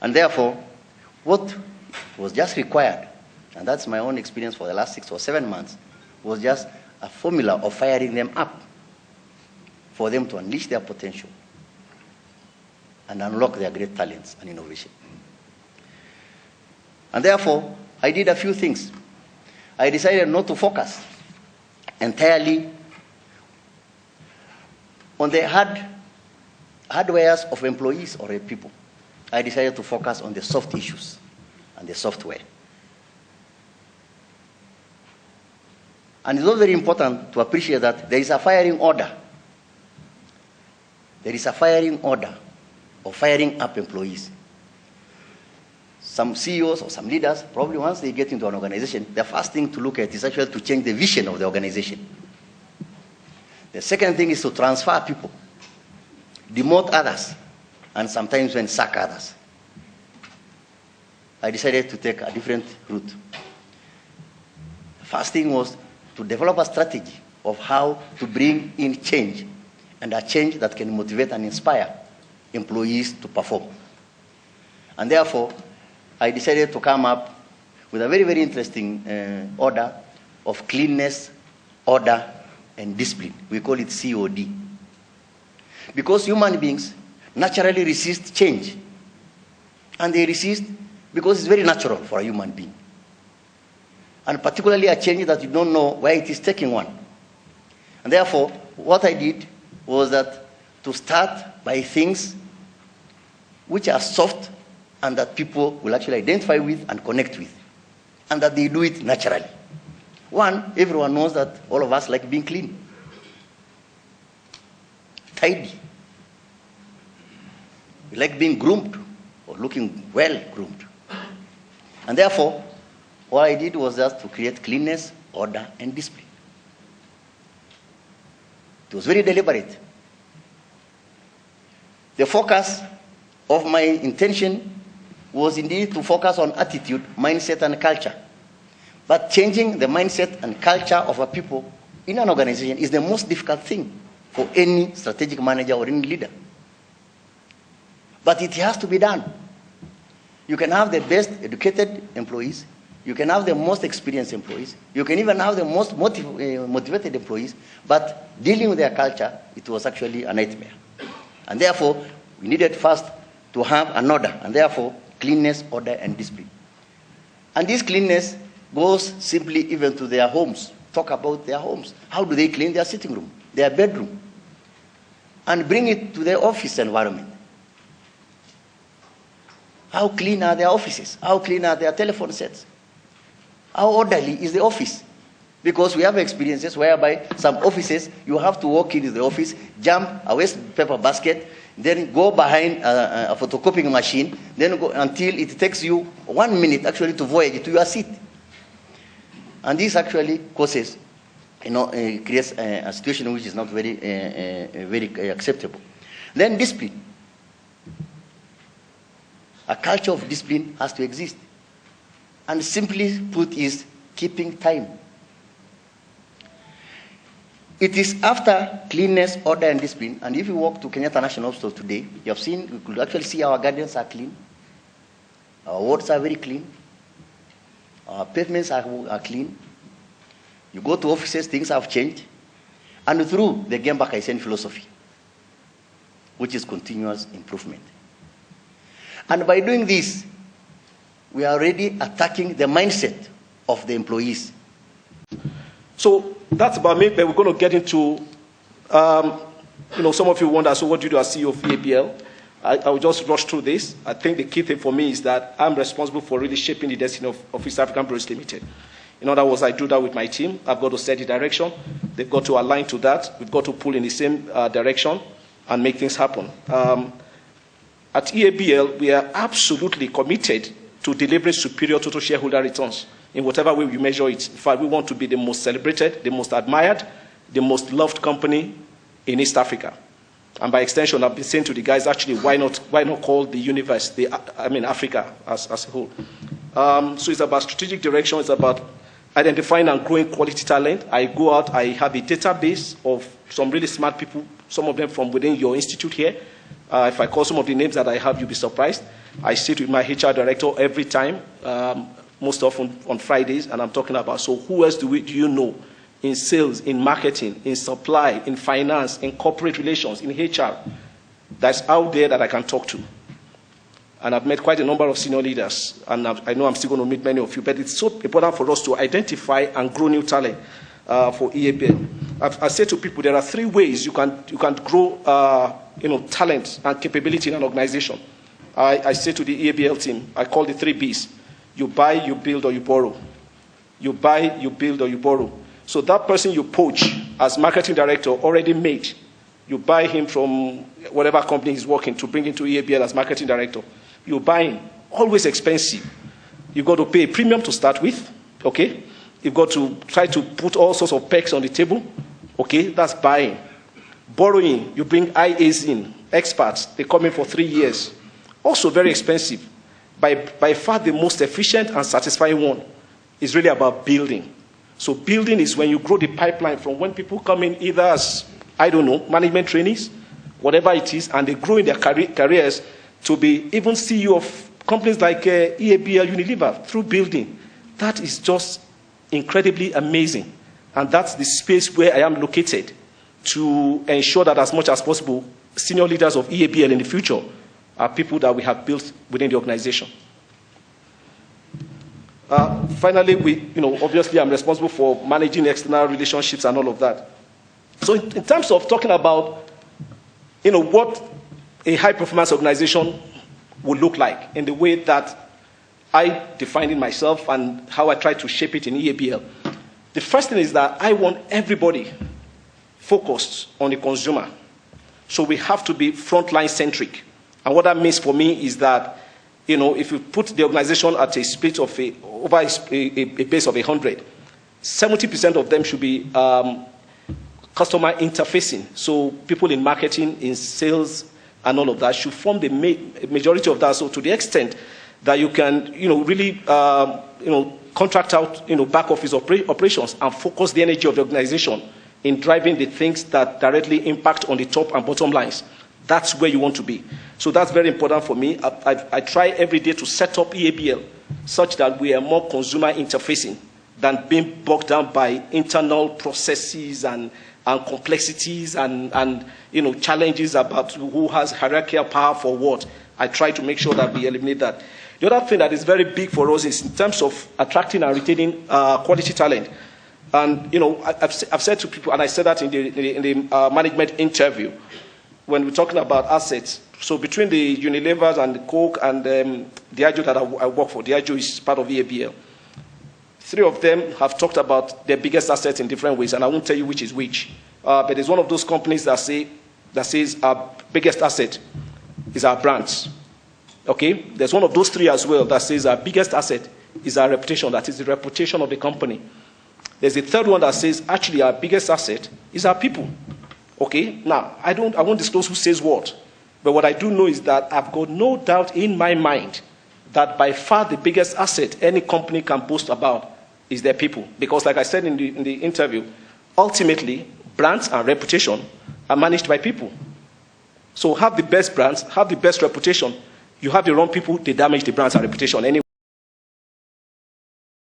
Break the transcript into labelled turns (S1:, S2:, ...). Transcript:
S1: And therefore, what was just required, and that's my own experience for the last 6 or 7 months, was just a formula of firing them up for them to unleash their potential and unlock their great talents and innovation. And therefore, I did a few things. I decided not to focus entirely on the hardwares of employees or people. I decided to focus on the soft issues and the software. And it's also very important to appreciate that there is a firing order. There is a firing order of firing up employees. Some CEOs or some leaders, probably once they get into an organization, the first thing to look at is actually to change the vision of the organization. The second thing is to transfer people, demote others, and sometimes even sack others. I decided to take a different route. The first thing was to develop a strategy of how to bring in change, and a change that can motivate and inspire employees to perform. And therefore, I decided to come up with a very, very interesting order of cleanness, order, and discipline. We call it COD. Because human beings naturally resist change. And they resist because it's very natural for a human being. And particularly a change that you don't know where it is taking one. And therefore, what I did was that to start by things which are soft and that people will actually identify with and connect with, and that they do it naturally. One, everyone knows that all of us like being clean, tidy. We like being groomed or looking well groomed. And therefore, what I did was just to create cleanness, order, and discipline. It was very deliberate. The focus of my intention was indeed to focus on attitude, mindset, and culture. But changing the mindset and culture of a people in an organization is the most difficult thing for any strategic manager or any leader. But it has to be done. You can have the best educated employees. You can have the most experienced employees. You can even have the most motivated employees. But dealing with their culture, it was actually a nightmare. And therefore, we needed first to have an order. And therefore, cleanness, order, and discipline. And this cleanness goes simply even to their homes. Talk about their homes. How do they clean their sitting room, their bedroom? And bring it to their office environment. How clean are their offices? How clean are their telephone sets? How orderly is the office? Because we have experiences whereby some offices, you have to walk into the office, jump a waste paper basket, then go behind a photocopying machine, then go until it takes you 1 minute actually to voyage to your seat. And this actually causes, creates a situation which is not very acceptable. Then discipline. A culture of discipline has to exist. And simply put is keeping time. It is after cleanness, order, and discipline. And if you walk to Kenyatta National Hospital today, you could actually see our gardens are clean. Our wards are very clean. Our pavements are clean. You go to offices, things have changed. And through the Gemba Kaizen philosophy, which is continuous improvement. And by doing this, we are already attacking the mindset of the employees.
S2: So that's about me, but we're going to get into, some of you wonder, so what do you do as CEO of EABL? I will just rush through this. I think the key thing for me is that I'm responsible for really shaping the destiny of East African Breweries Limited. In other words, I do that with my team. I've got to set the direction. They've got to align to that. We've got to pull in the same direction and make things happen. At EABL, we are absolutely committed to delivering superior total shareholder returns in whatever way we measure it. In fact, we want to be the most celebrated, the most admired, the most loved company in East Africa. And by extension, I've been saying to the guys, actually, why not call the universe, Africa as a whole. So it's about strategic direction. It's about identifying and growing quality talent. I go out, I have a database of some really smart people, some of them from within your institute here. If I call some of the names that I have, you'll be surprised. I sit with my HR director every time, most often on Fridays, and I'm talking about, so who else do you know in sales, in marketing, in supply, in finance, in corporate relations, in HR, that's out there that I can talk to? And I've met quite a number of senior leaders, and I know I'm still going to meet many of you, but it's so important for us to identify and grow new talent for EABL. I've said to people, there are 3 ways you can grow talent and capability in an organization. I say to the EABL team, I call the 3 Bs. You buy, you build, or you borrow. You buy, you build, or you borrow. So that person you poach as marketing director already made. You buy him from whatever company he's working to bring into EABL as marketing director. You buy him, always expensive. You've got to pay a premium to start with, okay? You've got to try to put all sorts of perks on the table, okay? That's buying. Borrowing, you bring IAs in, experts, they come in for 3 years. Also very expensive. By far the most efficient and satisfying one is really about building. So building is when you grow the pipeline from when people come in either as, I don't know, management trainees, whatever it is, and they grow in their careers to be even CEO of companies like EABL, Unilever, through building. That is just incredibly amazing. And that's the space where I am located to ensure that as much as possible, senior leaders of EABL in the future are people that we have built within the organization. Finally, obviously I'm responsible for managing external relationships and all of that. So in terms of talking about, what a high-performance organization would look like in the way that I define it myself and how I try to shape it in EABL, the first thing is that I want everybody focused on the consumer. So we have to be frontline centric. And what that means for me is that, if you put the organization at a split of over a base of 100, 70% of them should be customer interfacing. So people in marketing, in sales, and all of that should form the majority of that. So to the extent that you can, really, contract out, back office operations and focus the energy of the organization in driving the things that directly impact on the top and bottom lines. That's where you want to be. So that's very important for me. I try every day to set up EABL such that we are more consumer interfacing than being bogged down by internal processes and complexities and challenges about who has hierarchical power for what. I try to make sure that we eliminate that. The other thing that is very big for us is in terms of attracting and retaining quality talent. And I've said to people, and I said that in the management interview, when we're talking about assets. So between the Unilevers and the Coke and Diageo that I work for, Diageo is part of EABL. 3 of them have talked about their biggest assets in different ways, and I won't tell you which is which. But it's one of those companies that says our biggest asset is our brands. Okay? There's one of those 3 as well that says our biggest asset is our reputation, that is the reputation of the company. There's a 3rd one that says actually our biggest asset is our people. Okay? Now, I won't disclose who says what, but what I do know is that I've got no doubt in my mind that by far the biggest asset any company can boast about is their people. Because like I said in the interview, ultimately, brands and reputation are managed by people. So have the best brands, have the best reputation. You have the wrong people, they damage the brands and reputation anyway.